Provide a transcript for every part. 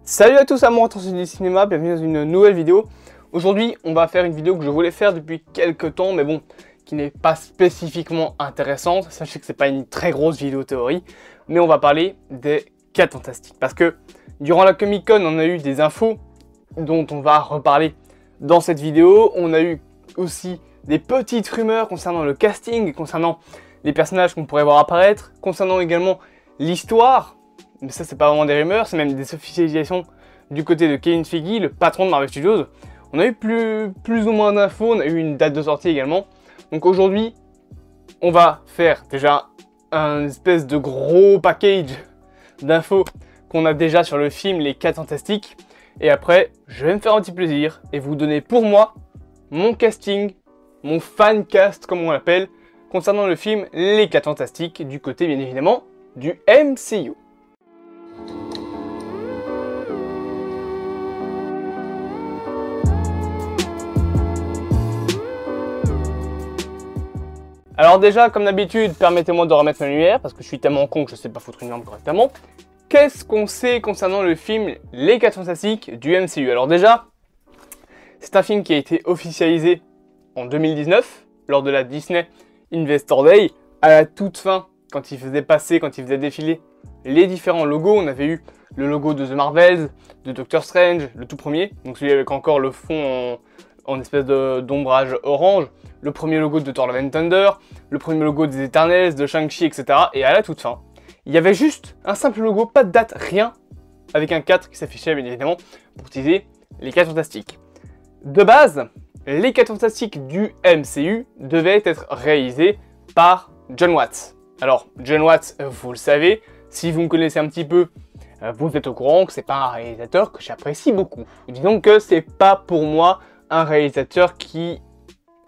Salut à tous amoureux attention du cinéma, bienvenue dans une nouvelle vidéo. Aujourd'hui, on va faire une vidéo que je voulais faire depuis quelques temps, mais bon, qui n'est pas spécifiquement intéressante. Sachez que c'est pas une très grosse vidéo théorie, mais on va parler des 4 Fantastiques. Parce que durant la Comic Con, on a eu des infos dont on va reparler dans cette vidéo. On a eu aussi des petites rumeurs concernant le casting, concernant les personnages qu'on pourrait voir apparaître, concernant également l'histoire. Mais ça, c'est pas vraiment des rumeurs, c'est même des officialisations du côté de Kevin Feige, le patron de Marvel Studios. On a eu plus ou moins d'infos, on a eu une date de sortie également. Donc aujourd'hui, on va faire déjà un espèce de gros package d'infos qu'on a déjà sur le film Les 4 Fantastiques. Et après, je vais me faire un petit plaisir et vous donner pour moi mon casting, mon fan cast comme on l'appelle, concernant le film Les 4 Fantastiques, du côté bien évidemment du MCU. Alors déjà, comme d'habitude, permettez-moi de remettre ma lumière, parce que je suis tellement con que je ne sais pas foutre une lampe correctement. Qu'est-ce qu'on sait concernant le film Les 4 Fantastiques du MCU? Alors déjà, c'est un film qui a été officialisé en 2019, lors de la Disney Investor Day, à la toute fin, quand il faisait défiler les différents logos. On avait eu le logo de The Marvels, de Doctor Strange, le tout premier, donc celui avec encore le fond en espèce d'ombrage orange, le premier logo de Thor Love and Thunder, le premier logo des Eternals, de Shang-Chi, etc. Et à la toute fin, il y avait juste un simple logo, pas de date, rien, avec un 4 qui s'affichait bien évidemment pour utiliser les 4 Fantastiques. De base, les 4 Fantastiques du MCU devaient être réalisés par Jon Watts. Alors, Jon Watts, vous le savez, si vous me connaissez un petit peu, vous êtes au courant que c'est pas un réalisateur que j'apprécie beaucoup. Disons que c'est pas pour moi un réalisateur qui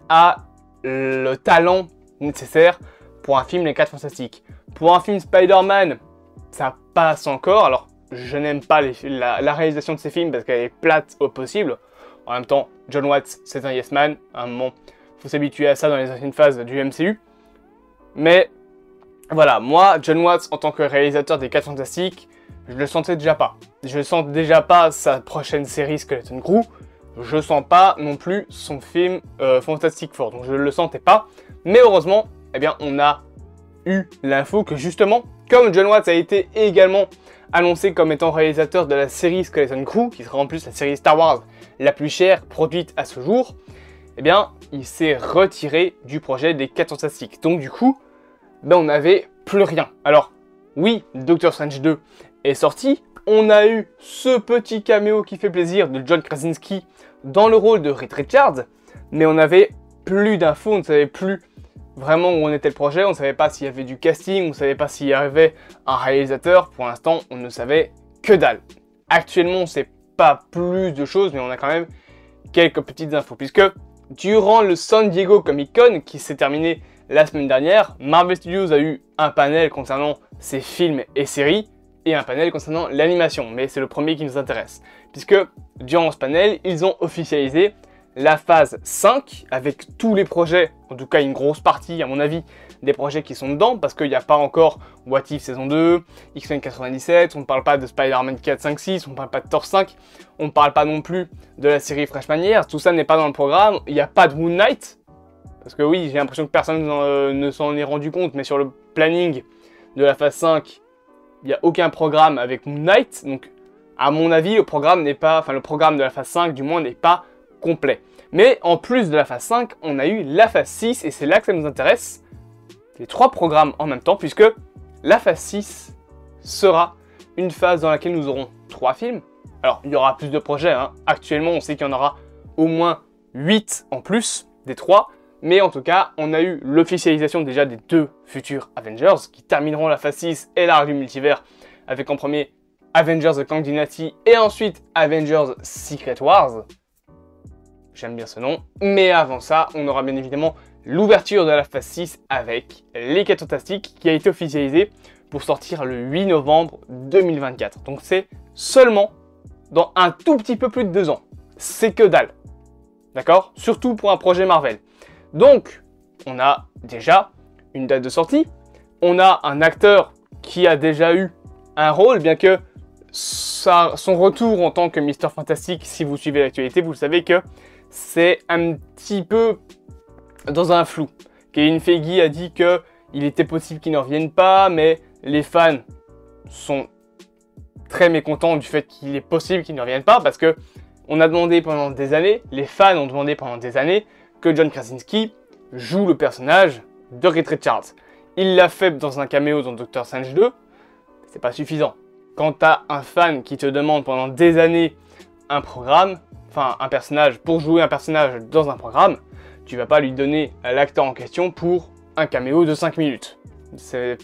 a le talent nécessaire pour un film Les 4 Fantastiques. Pour un film Spider-Man, ça passe encore. Alors, je n'aime pas la réalisation de ces films parce qu'elle est plate au possible. En même temps, Jon Watts, c'est un yes man. À un moment, il faut s'habituer à ça dans les anciennes phases du MCU. Mais voilà, moi, Jon Watts, en tant que réalisateur des 4 Fantastiques, je le sentais déjà pas. Je sens déjà pas sa prochaine série Skeleton Crew. Je sens pas non plus son film Fantastic Four, donc je le sentais pas. Mais heureusement, eh bien, on a eu l'info que justement, comme Jon Watts a été également annoncé comme étant réalisateur de la série Skeleton Crew, qui sera en plus la série Star Wars la plus chère produite à ce jour, eh bien, il s'est retiré du projet des 4 Fantastiques. Donc du coup, ben, on n'avait plus rien. Alors, oui, Doctor Strange 2 est sorti. On a eu ce petit caméo qui fait plaisir de John Krasinski dans le rôle de Reed Richards, mais on n'avait plus d'infos, on ne savait plus vraiment où en était le projet, on ne savait pas s'il y avait du casting, on ne savait pas s'il y avait un réalisateur. Pour l'instant, on ne savait que dalle. Actuellement, on ne sait pas plus de choses, mais on a quand même quelques petites infos, puisque durant le San Diego Comic Con, qui s'est terminé la semaine dernière, Marvel Studios a eu un panel concernant ses films et séries, et un panel concernant l'animation, mais c'est le premier qui nous intéresse, puisque durant ce panel, ils ont officialisé la phase 5, avec tous les projets, en tout cas une grosse partie à mon avis, des projets qui sont dedans, parce qu'il n'y a pas encore What If saison 2, X-Men 97, on ne parle pas de Spider-Man 4, 5, 6, on ne parle pas de Thor 5, on ne parle pas non plus de la série Freshman, tout ça n'est pas dans le programme, il n'y a pas de Moon Knight, parce que oui, j'ai l'impression que personne ne s'en est rendu compte, mais sur le planning de la phase 5, il n'y a aucun programme avec Moon Knight, donc à mon avis, le programme de la phase 5 du moins n'est pas complet. Mais en plus de la phase 5, on a eu la phase 6, et c'est là que ça nous intéresse, les 3 programmes en même temps, puisque la phase 6 sera une phase dans laquelle nous aurons 3 films. Alors, il y aura plus de projets, hein. Actuellement, on sait qu'il y en aura au moins 8 en plus des 3, mais en tout cas, on a eu l'officialisation déjà des 2 futurs Avengers qui termineront la phase 6 et l'arc du multivers avec en premier Avengers The Kang Dynasty et ensuite Avengers Secret Wars. J'aime bien ce nom. Mais avant ça, on aura bien évidemment l'ouverture de la phase 6 avec les 4 Fantastiques qui a été officialisée pour sortir le 8 novembre 2024. Donc c'est seulement dans un tout petit peu plus de 2 ans. C'est que dalle. D'accord? Surtout pour un projet Marvel. Donc, on a déjà une date de sortie, on a un acteur qui a déjà eu un rôle, bien que son retour en tant que Mister Fantastique, si vous suivez l'actualité, vous le savez que c'est un petit peu dans un flou. Kevin Feige a dit qu'il était possible qu'il ne revienne pas, mais les fans sont très mécontents du fait qu'il est possible qu'il ne revienne pas, parce que on a demandé pendant des années, les fans ont demandé pendant des années, que John Krasinski joue le personnage de Reed Richards. Il l'a fait dans un caméo dans Doctor Strange 2, c'est pas suffisant. Quand t'as un fan qui te demande pendant des années un programme, enfin un personnage, pour jouer un personnage dans un programme, tu vas pas lui donner l'acteur en question pour un caméo de 5 minutes. C'est...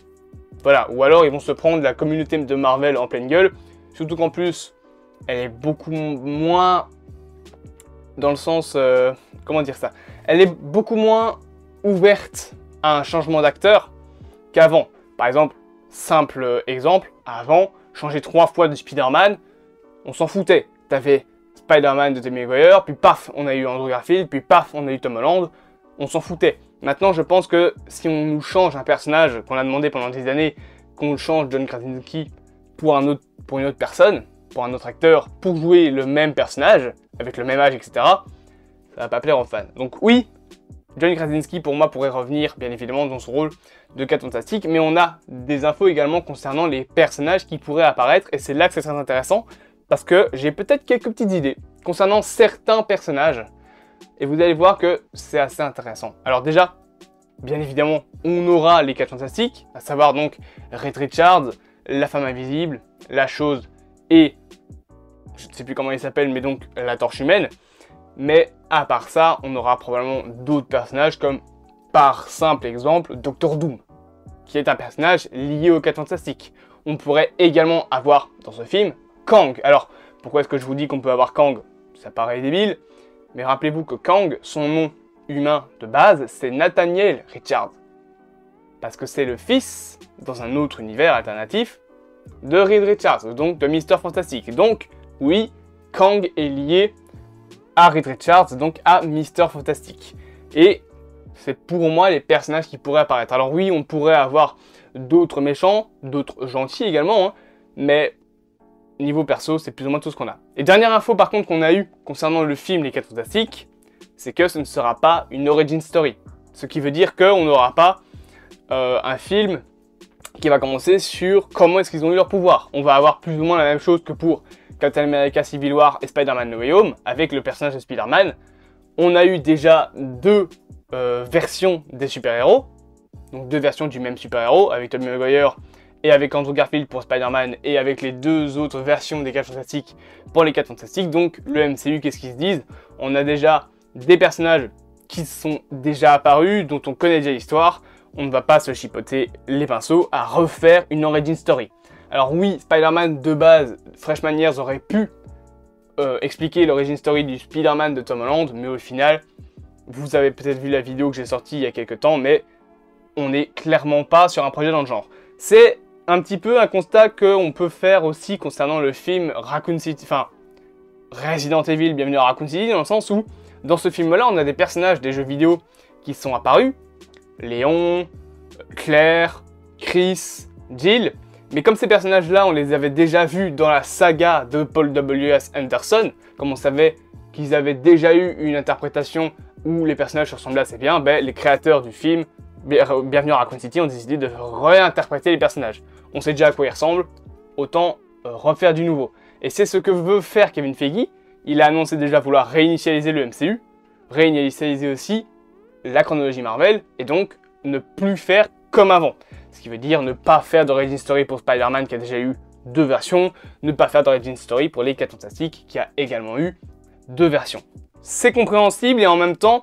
Voilà, ou alors ils vont se prendre la communauté de Marvel en pleine gueule, surtout qu'en plus, elle est beaucoup moins... dans le sens... comment dire ça? Elle est beaucoup moins ouverte à un changement d'acteur qu'avant. Par exemple, simple exemple, avant, changer 3 fois de Spider-Man, on s'en foutait. T'avais Spider-Man de Tobey Maguire, puis paf, on a eu Andrew Garfield, puis paf, on a eu Tom Holland, on s'en foutait. Maintenant, je pense que si on nous change un personnage qu'on a demandé pendant des années, qu'on le change John Krasinski pour une autre personne, pour un autre acteur, pour jouer le même personnage, avec le même âge, etc., ça va pas plaire aux fans. Donc oui, John Krasinski, pour moi, pourrait revenir, bien évidemment, dans son rôle de 4 Fantastique, mais on a des infos également concernant les personnages qui pourraient apparaître, et c'est là que c'est très intéressant, parce que j'ai peut-être quelques petites idées concernant certains personnages, et vous allez voir que c'est assez intéressant. Alors déjà, bien évidemment, on aura les 4 Fantastiques, à savoir donc Reed Richards, la Femme Invisible, la Chose, et je ne sais plus comment il s'appelle, mais donc la Torche Humaine. Mais à part ça, on aura probablement d'autres personnages comme, par simple exemple, Doctor Doom, qui est un personnage lié aux 4 Fantastiques. On pourrait également avoir dans ce film Kang. Alors, pourquoi est-ce que je vous dis qu'on peut avoir Kang? Ça paraît débile, mais rappelez-vous que Kang, son nom humain de base, c'est Nathaniel Richards. Parce que c'est le fils, dans un autre univers alternatif, de Reed Richards, donc de Mister Fantastique. Donc, oui, Kang est lié à Reed Richards, donc à Mister Fantastique. Et c'est pour moi les personnages qui pourraient apparaître. Alors oui, on pourrait avoir d'autres méchants, d'autres gentils également, hein, mais niveau perso, c'est plus ou moins tout ce qu'on a. Et dernière info par contre qu'on a eu concernant le film Les 4 Fantastiques, c'est que ce ne sera pas une origin story. Ce qui veut dire qu'on n'aura pas un film qui va commencer sur comment est-ce qu'ils ont eu leur pouvoir. On va avoir plus ou moins la même chose que pour Captain America Civil War et Spider-Man No Way Home, avec le personnage de Spider-Man. On a eu déjà 2 versions des super-héros, donc 2 versions du même super-héros, avec Tobey Maguire et avec Andrew Garfield pour Spider-Man, et avec les 2 autres versions des 4 Fantastiques pour les 4 Fantastiques. Donc le MCU, qu'est-ce qu'ils se disent? On a déjà des personnages qui sont déjà apparus, dont on connaît déjà l'histoire, on ne va pas se chipoter les pinceaux à refaire une origin story. Alors oui, Spider-Man de base, Freshman Years aurait pu expliquer l'origin story du Spider-Man de Tom Holland, mais au final, vous avez peut-être vu la vidéo que j'ai sortie il y a quelques temps, mais on n'est clairement pas sur un projet dans le genre. C'est un petit peu un constat qu'on peut faire aussi concernant le film Raccoon City, enfin Resident Evil, Bienvenue à Raccoon City, dans le sens où dans ce film-là, on a des personnages des jeux vidéo qui sont apparus, Léon, Claire, Chris, Jill. Mais comme ces personnages-là, on les avait déjà vus dans la saga de Paul W.S. Anderson, comme on savait qu'ils avaient déjà eu une interprétation où les personnages se ressemblaient assez bien, ben, les créateurs du film Bienvenue à Raccoon City ont décidé de réinterpréter les personnages. On sait déjà à quoi ils ressemblent, autant refaire du nouveau. Et c'est ce que veut faire Kevin Feige. Il a annoncé déjà vouloir réinitialiser le MCU, réinitialiser aussi la chronologie Marvel, et donc ne plus faire comme avant. Ce qui veut dire ne pas faire d'origin story pour Spider-Man qui a déjà eu 2 versions, ne pas faire d'origin story pour les 4 Fantastiques qui a également eu 2 versions. C'est compréhensible et en même temps,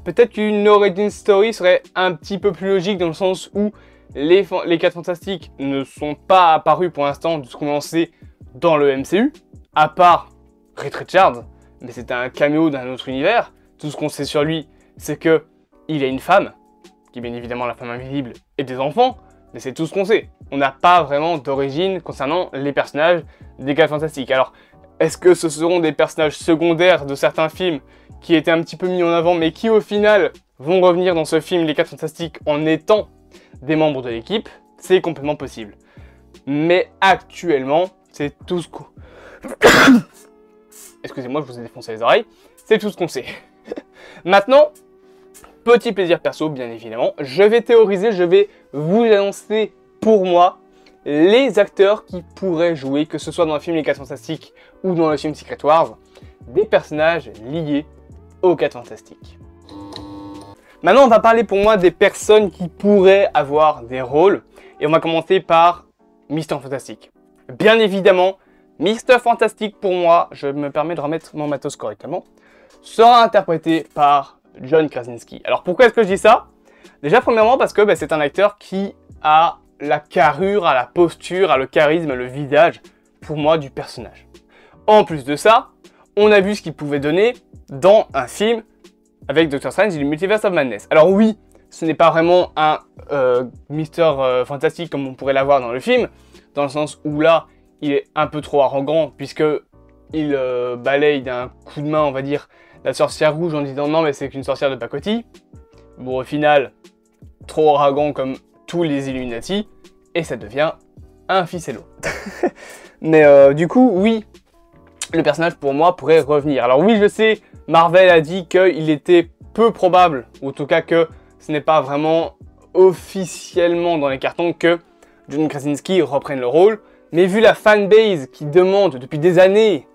peut-être qu'une origin story serait un petit peu plus logique dans le sens où les 4 Fantastiques ne sont pas apparus pour l'instant de ce qu'on en sait dans le MCU, à part Reed Richards, mais c'était un caméo d'un autre univers. Tout ce qu'on sait sur lui, c'est que il a une femme, qui est bien évidemment la Femme Invisible, et des enfants, mais c'est tout ce qu'on sait. On n'a pas vraiment d'origine concernant les personnages des 4 Fantastiques. Alors, est-ce que ce seront des personnages secondaires de certains films qui étaient un petit peu mis en avant, mais qui au final vont revenir dans ce film Les 4 Fantastiques en étant des membres de l'équipe? C'est complètement possible. Mais actuellement, C'est tout ce qu'on... Excusez-moi, je vous ai défoncé les oreilles. C'est tout ce qu'on sait. Maintenant, petit plaisir perso, bien évidemment. Je vais théoriser, je vais vous annoncer pour moi les acteurs qui pourraient jouer, que ce soit dans le film Les 4 Fantastiques ou dans le film Secret Wars, des personnages liés aux 4 Fantastiques. Maintenant, on va parler pour moi des personnes qui pourraient avoir des rôles. Et on va commencer par Mr. Fantastic. Bien évidemment, Mr. Fantastic pour moi, je me permets de remettre mon matos correctement, sera interprété par John Krasinski. Alors pourquoi est-ce que je dis ça? Déjà premièrement parce que c'est un acteur qui a la carrure, a la posture, a le charisme, le visage, pour moi, du personnage. En plus de ça, on a vu ce qu'il pouvait donner dans un film avec Doctor Strange et le Multiverse of Madness. Alors oui, ce n'est pas vraiment un Mr. Fantastic comme on pourrait l'avoir dans le film, dans le sens où là, il est un peu trop arrogant, puisque il balaye d'un coup de main, on va dire, la sorcière rouge en disant non mais c'est qu'une sorcière de pacotille. Bon, au final, trop arrogant comme tous les Illuminati, et ça devient un ficello. Mais du coup, oui, le personnage pour moi pourrait revenir. Alors oui, je sais, Marvel a dit qu'il était peu probable, ou en tout cas que ce n'est pas vraiment officiellement dans les cartons que John Krasinski reprenne le rôle, mais vu la fanbase qui demande depuis des années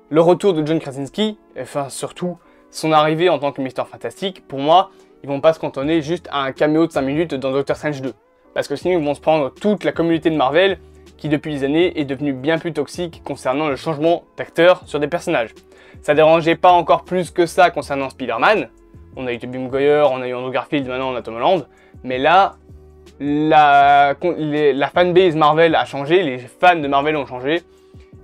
le retour de John Krasinski, enfin surtout son arrivée en tant que Mr. Fantastic, pour moi, ils vont pas se cantonner juste à un caméo de 5 minutes dans Doctor Strange 2. Parce que sinon ils vont se prendre toute la communauté de Marvel qui depuis des années est devenue bien plus toxique concernant le changement d'acteur sur des personnages. Ça dérangeait pas encore plus que ça concernant Spider-Man. On a eu Tobey Maguire, on a eu Andrew Garfield, maintenant on a Tom Holland. Mais là, la fanbase Marvel a changé, les fans de Marvel ont changé.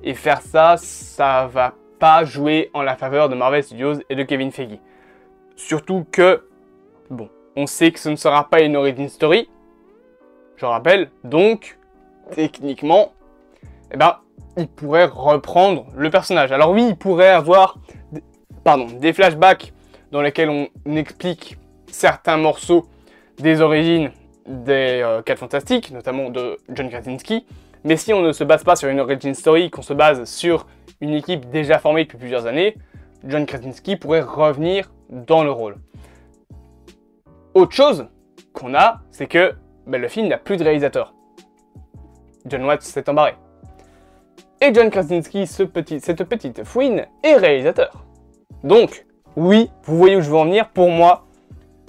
Et faire ça, ça va pas jouer en la faveur de Marvel Studios et de Kevin Feige. Surtout que, bon, on sait que ce ne sera pas une origin story, je rappelle, donc, techniquement, eh ben, il pourrait reprendre le personnage. Alors oui, il pourrait avoir des flashbacks dans lesquels on explique certains morceaux des origines des 4 Fantastiques, notamment de John Krasinski. Mais si on ne se base pas sur une origin story, qu'on se base sur une équipe déjà formée depuis plusieurs années, John Krasinski pourrait revenir dans le rôle. Autre chose qu'on a, c'est que le film n'a plus de réalisateur. John Watts s'est embarré. Et John Krasinski, cette petite fouine, est réalisateur. Donc, oui, vous voyez où je veux en venir, pour moi,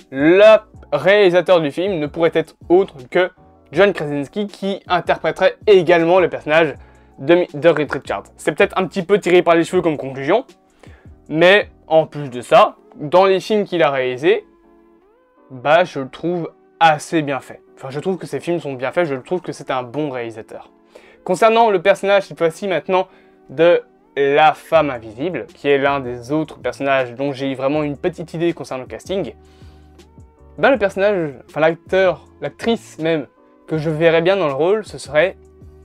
le réalisateur du film ne pourrait être autre que John Krasinski qui interpréterait également le personnage de Reed Richards. C'est peut-être un petit peu tiré par les cheveux comme conclusion, mais en plus de ça, dans les films qu'il a réalisés, je le trouve assez bien fait. Enfin, je trouve que ces films sont bien faits, je trouve que c'est un bon réalisateur. Concernant le personnage, cette fois-ci maintenant, de la femme invisible, qui est l'un des autres personnages dont j'ai vraiment une petite idée concernant le casting, le personnage, enfin l'acteur, l'actrice même, que je verrais bien dans le rôle, ce serait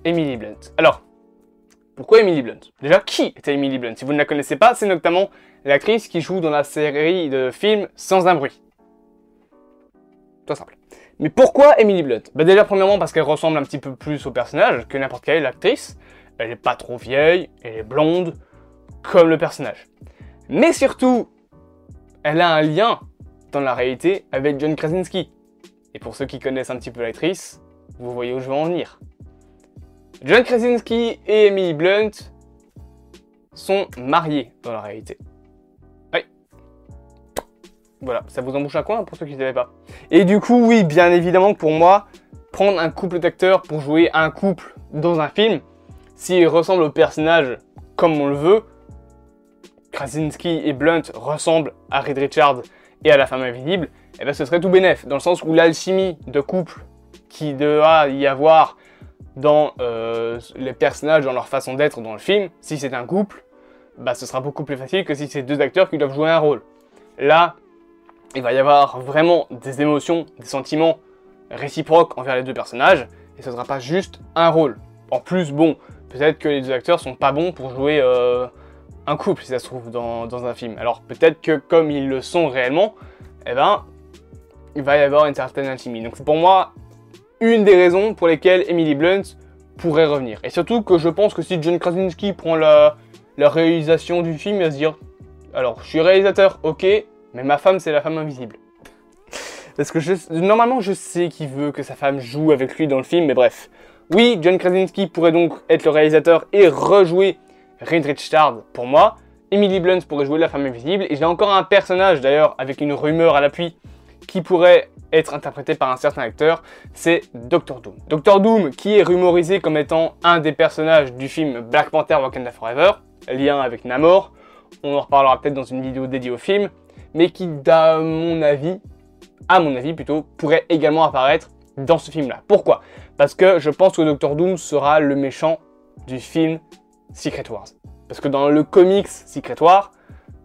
Emily Blunt. Alors, pourquoi Emily Blunt? Déjà, qui était Emily Blunt? Si vous ne la connaissez pas, c'est notamment l'actrice qui joue dans la série de films Sans un bruit. Tout simple. Mais pourquoi Emily Blunt? Déjà, premièrement, parce qu'elle ressemble un petit peu plus au personnage que n'importe quelle actrice. Elle n'est pas trop vieille, elle est blonde, comme le personnage. Mais surtout, elle a un lien dans la réalité avec John Krasinski. Et pour ceux qui connaissent un petit peu l'actrice, vous voyez où je veux en venir. John Krasinski et Emily Blunt sont mariés dans la réalité. Oui. Voilà, ça vous embouche un coin pour ceux qui ne savaient pas. Et du coup, oui, bien évidemment, pour moi, prendre un couple d'acteurs pour jouer un couple dans un film, s'il ressemble au personnage comme on le veut, Krasinski et Blunt ressemblent à Reed Richards et à la femme invisible, ce serait tout bénef, dans le sens où l'alchimie de couple qui doit y avoir dans les personnages, dans leur façon d'être dans le film, si c'est un couple, ce sera beaucoup plus facile que si c'est deux acteurs qui doivent jouer un rôle. Là, il va y avoir vraiment des émotions, des sentiments réciproques envers les deux personnages, et ce ne sera pas juste un rôle. En plus, bon, peut-être que les deux acteurs sont pas bons pour jouer un couple, si ça se trouve, dans un film. Alors peut-être que comme ils le sont réellement, il va y avoir une certaine alchimie. Donc c'est pour moi une des raisons pour lesquelles Emily Blunt pourrait revenir. Et surtout que je pense que si John Krasinski prend la réalisation du film, il va se dire « Alors, je suis réalisateur, ok, mais ma femme, c'est la femme invisible. » Parce que normalement, je sais qu'il veut que sa femme joue avec lui dans le film, mais bref. Oui, John Krasinski pourrait donc être le réalisateur et rejouer Reed Richards pour moi. Emily Blunt pourrait jouer la femme invisible. Et j'ai encore un personnage, d'ailleurs, avec une rumeur à l'appui, qui pourrait être interprété par un certain acteur, c'est Doctor Doom. Doctor Doom, qui est rumorisé comme étant un des personnages du film Black Panther Wakanda Forever, lien avec Namor. On en reparlera peut-être dans une vidéo dédiée au film, mais qui, à mon avis plutôt, pourrait également apparaître dans ce film-là. Pourquoi? Parce que je pense que Doctor Doom sera le méchant du film Secret Wars. Parce que dans le comics Secret Wars,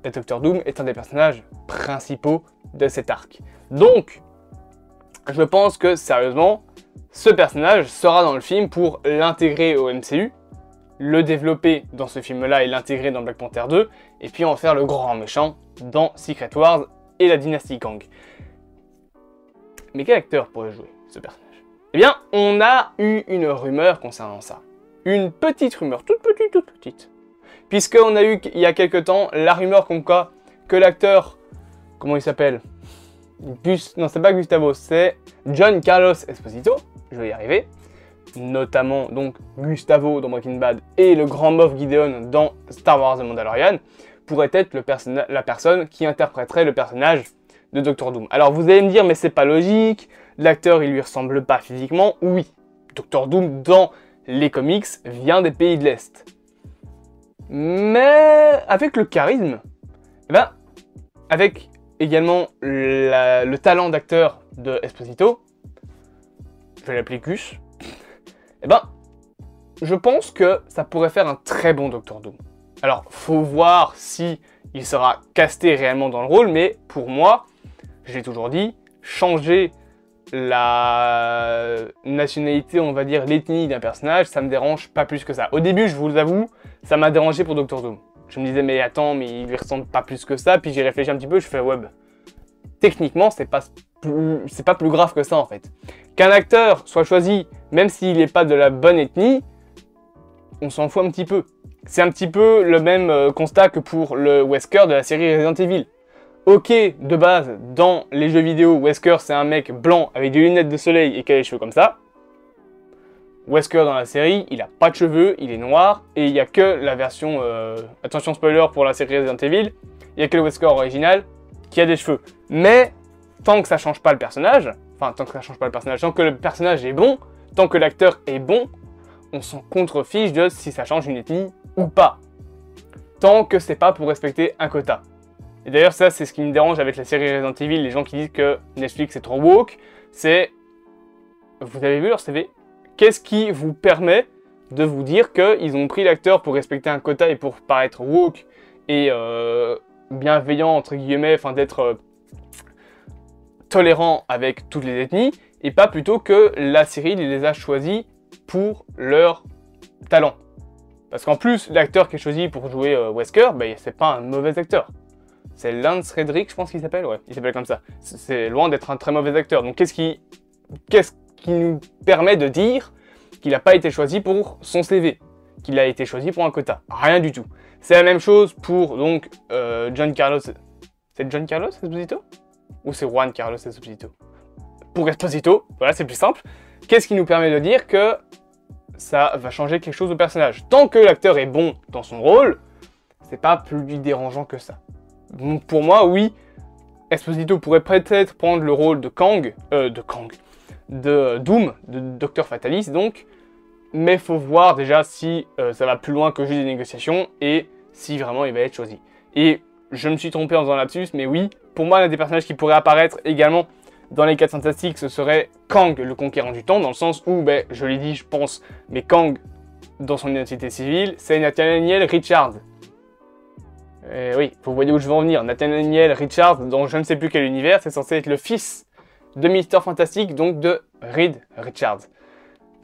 Doctor Doom est un des personnages principaux de cet arc. Donc, je pense que, sérieusement, ce personnage sera dans le film pour l'intégrer au MCU, le développer dans ce film-là et l'intégrer dans Black Panther 2, et puis en faire le grand méchant dans Secret Wars et la dynastie Kang. Mais quel acteur pourrait jouer ce personnage? Eh bien, on a eu une rumeur concernant ça. Une petite rumeur, toute petite. Puisqu'on a eu, il y a quelques temps, la rumeur comme quoi que l'acteur, comment il s'appelle? Non, c'est pas Gustavo, c'est Giancarlo Esposito, je vais y arriver. Notamment, donc, Gustavo dans Breaking Bad et le grand Moff Gideon dans Star Wars The Mandalorian, pourrait être la personne qui interpréterait le personnage de Doctor Doom. Alors vous allez me dire, mais c'est pas logique, l'acteur il lui ressemble pas physiquement. Oui, Doctor Doom dans les comics vient des pays de l'Est. Mais avec le charisme, avec également le talent d'acteur de Esposito, je vais l'appeler Gus, je pense que ça pourrait faire un très bon Doctor Doom. Alors, faut voir si il sera casté réellement dans le rôle, mais pour moi, je l'ai toujours dit, changer la nationalité, on va dire l'ethnie d'un personnage, ça me dérange pas plus que ça. Au début, je vous l'avoue, ça m'a dérangé pour Doctor Doom. Je me disais, mais attends, mais il lui ressemble pas plus que ça, puis j'ai réfléchi un petit peu, je fais, ouais, techniquement, c'est pas plus grave que ça, en fait. Qu'un acteur soit choisi, même s'il n'est pas de la bonne ethnie, on s'en fout un petit peu. C'est un petit peu le même constat que pour le Wesker de la série Resident Evil. Ok, de base, dans les jeux vidéo, Wesker c'est un mec blanc avec des lunettes de soleil et qui a les cheveux comme ça. Wesker dans la série, il a pas de cheveux, il est noir, et il n'y a que la version, attention spoiler pour la série Resident Evil, il n'y a que le Wesker original qui a des cheveux. Mais, tant que ça change pas le personnage, tant que le personnage est bon, tant que l'acteur est bon, on s'en contrefiche de si ça change une ethnie ou pas. Tant que c'est pas pour respecter un quota. Et d'ailleurs ça c'est ce qui me dérange avec la série Resident Evil, les gens qui disent que Netflix est trop woke, c'est... Vous avez vu leur CV? Qu'est-ce qui vous permet de vous dire qu'ils ont pris l'acteur pour respecter un quota et pour paraître woke et bienveillant entre guillemets, d'être tolérant avec toutes les ethnies, et pas plutôt que la série les a choisis pour leur talent. Parce qu'en plus, l'acteur qui est choisi pour jouer Wesker, c'est pas un mauvais acteur. C'est Lance Reddick, je pense qu'il s'appelle, ouais, il s'appelle comme ça. C'est loin d'être un très mauvais acteur. Donc qu'est-ce qui nous permet de dire qu'il n'a pas été choisi pour son CV, qu'il a été choisi pour un quota? Rien du tout. C'est la même chose pour donc Giancarlo. C'est Giancarlo Esposito? Ou c'est Juan Carlos Esposito? Pour Esposito, voilà, c'est plus simple. Qu'est-ce qui nous permet de dire que ça va changer quelque chose au personnage? Tant que l'acteur est bon dans son rôle, c'est pas plus dérangeant que ça. Donc pour moi, oui, Esposito pourrait peut-être prendre le rôle de Doom, de Dr Fatalis donc, mais faut voir déjà si ça va plus loin que juste des négociations et si vraiment il va être choisi. Et je me suis trompé en faisant lapsus, mais oui, pour moi l'un des personnages qui pourrait apparaître également dans les 4 Fantastiques, ce serait Kang, le Conquérant du Temps, dans le sens où, je l'ai dit, je pense, mais Kang, dans son identité civile, c'est Nathaniel Richards. Oui, vous voyez où je veux en venir. Nathaniel Richards, dans je ne sais plus quel univers, c'est censé être le fils de Mister Fantastique, donc de Reed Richards.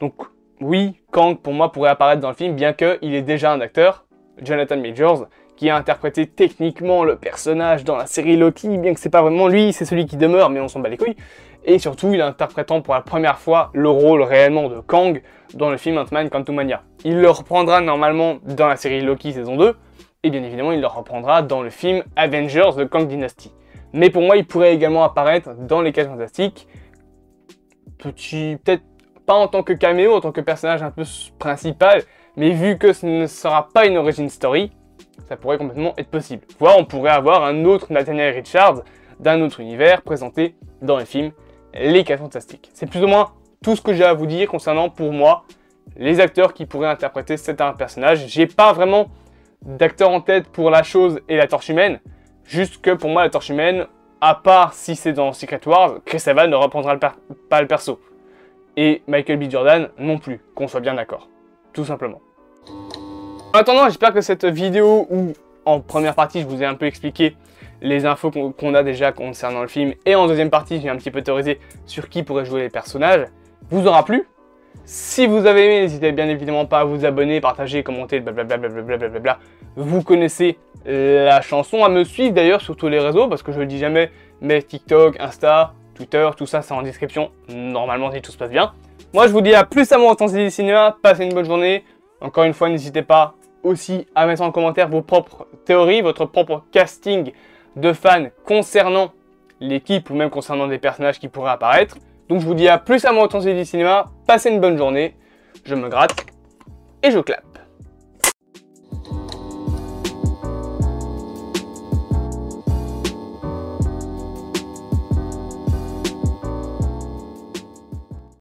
Donc, oui, Kang, pour moi, pourrait apparaître dans le film, bien qu'il est déjà un acteur. Jonathan Majors, qui a interprété techniquement le personnage dans la série Loki, bien que c'est pas vraiment lui, c'est celui qui demeure, mais on s'en bat les couilles. Et surtout, il interprétant pour la première fois le rôle réellement de Kang dans le film Ant-Man Quantumania. Il le reprendra normalement dans la série Loki saison 2, et bien évidemment, il le reprendra dans le film Avengers The Kang Dynasty. Mais pour moi, il pourrait également apparaître dans les 4 Fantastiques, peut-être pas en tant que caméo, en tant que personnage un peu principal, mais vu que ce ne sera pas une origin story, ça pourrait complètement être possible. Voire on pourrait avoir un autre Nathaniel Richards d'un autre univers présenté dans le film Les 4 Fantastiques. C'est plus ou moins tout ce que j'ai à vous dire concernant, pour moi, les acteurs qui pourraient interpréter certains personnages. J'ai pas vraiment d'acteur en tête pour la Chose et la Torche Humaine, juste que pour moi la Torche Humaine, à part si c'est dans Secret Wars, Chris Evans ne reprendra pas le perso. Et Michael B. Jordan non plus, qu'on soit bien d'accord. Tout simplement. En attendant, j'espère que cette vidéo où, en première partie, je vous ai un peu expliqué les infos qu'on a déjà concernant le film, et en deuxième partie, j'ai un petit peu théorisé sur qui pourrait jouer les personnages, vous aura plu. Si vous avez aimé, n'hésitez bien évidemment pas à vous abonner, partager, commenter, blablabla. Vous connaissez la chanson, à me suivre d'ailleurs sur tous les réseaux, parce que je le dis jamais, mais TikTok, Insta, Twitter, tout ça c'est en description, normalement si tout se passe bien. Moi je vous dis à plus à moi en temps du cinéma, passez une bonne journée. Encore une fois, n'hésitez pas aussi à mettre en commentaire vos propres théories, votre propre casting de fans concernant l'équipe ou même concernant des personnages qui pourraient apparaître. Donc je vous dis à plus à moi au temps du cinéma, passez une bonne journée, je me gratte et je clappe.